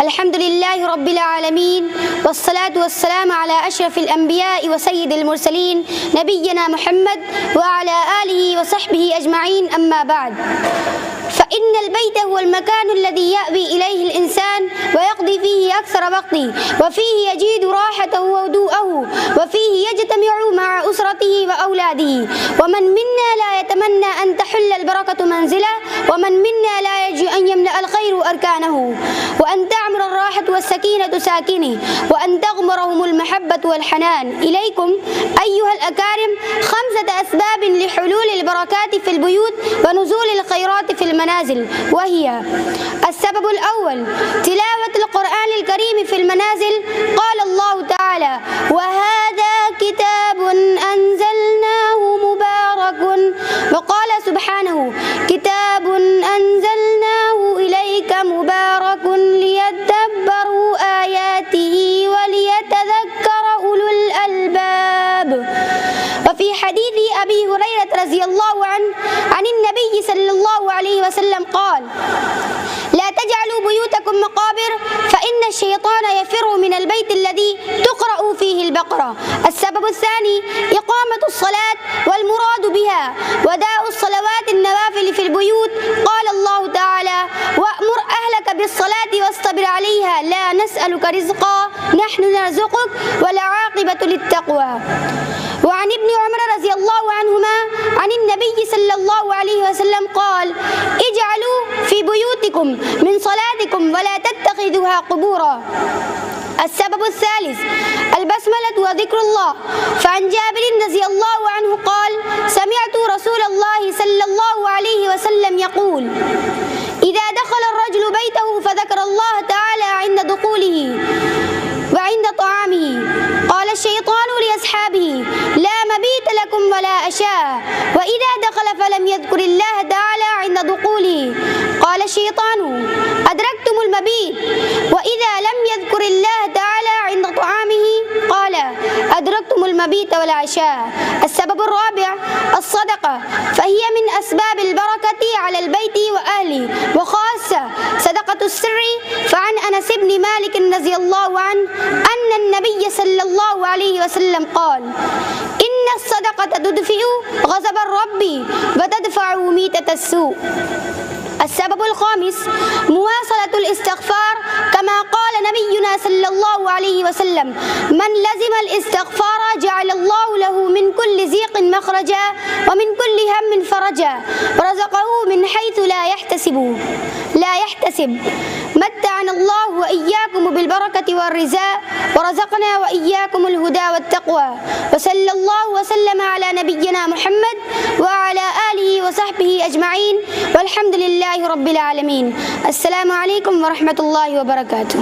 الحمد لله رب العالمين، والصلاة والسلام على أشرف الأنبياء وسيد المرسلين نبينا محمد وعلى آله وصحبه أجمعين. أما بعد، فإن البيت هو المكان الذي يأوي إليه الإنسان ويقضي فيه أكثر وقته، وفيه يجد راحته وهدوءه، وفيه يجتمع مع أسرته وأولاده. ومن منا لا يتمنى أن تحل البركة منزله، ومن منا لا يرجو أن يملأ الخير أركانه، وأن تعمر الراحة والسكينة ساكنه، وأن تغمرهم المحبة والحنان. إليكم أيها الأكارم 5 أسباب لحلول البركات في البيوت ونزول الخيرات في المنازل، وهي: السبب الأول تلاوة القرآن الكريم في المنازل. قال الله تعالى: وهذا كتاب أنزلناه مبارك. وقال سبحانه: كتاب أنزلناه إليك مبارك ليدبروا آياته وليتذكر أولو الألباب. وفي حديث أبي هريرة رضي الله عنه عن النبي صلى الله عليه وسلم قال: لا تجعلوا بيوتكم مقابر، فإن الشيطان يفر من البيت الذي تقرأ فيه البقرة. السبب الثاني إقامة الصلاة والمراد بها وداء الصلوات النوافل في البيوت. قال الله تعالى: وأمر أهلك بالصلاة واصطبر عليها لا نسألك رزقا نحن نرزقك والعاقبة للتقوى. وعن ابن عمر رضي الله عنهما عن النبي صلى الله عليه وسلم قال: اجعلوا في بيوتكم من صلاتكم ولا تتخذوها قبورا. السبب الثالث البسملة وذكر الله. فعن جابر رضي الله عنه قال: سمعت رسول الله صلى الله عليه وسلم يقول: إذا دخل الرجل بيته فذكر الله تعالى عند دخوله وعند طعامه، قال الشيطان لأصحابه: لا مبيت لكم ولا عشاء. وإذا دخل فلم يذكر الله تعالى عند دخوله، قال الشيطان: أدركتم المبيت. وإذا لم يذكر الله تعالى عند طعامه، قال: أدركتم المبيت والعشاء. السبب الرابع الصدقة، فهي من أسباب البركة على البيت وأهله، وخاصة صدقة السر. فعن أنس بن مالك رضي الله عنه أن النبي صلى الله عليه وسلم قال: إن الصدقة تدفئ غضب الرب وتدفع ميتة السوء. السبب الخامس مواصلة الاستغفار، كما قال نبينا صلى الله عليه وسلم: من لزم الاستغفار جعل الله له من كل ضيق مخرجا ومن كل هم فرجا ورزقه من حيث لا يحتسب. متعنا الله وإياكم بالبركة والرزاق، ورزقنا وإياكم الهدى والتقوى. وصلى الله وسلم على نبينا محمد وعلى آله وصحبه أجمعين، والحمد لله رب العالمين. السلام عليكم ورحمة الله وبركاته.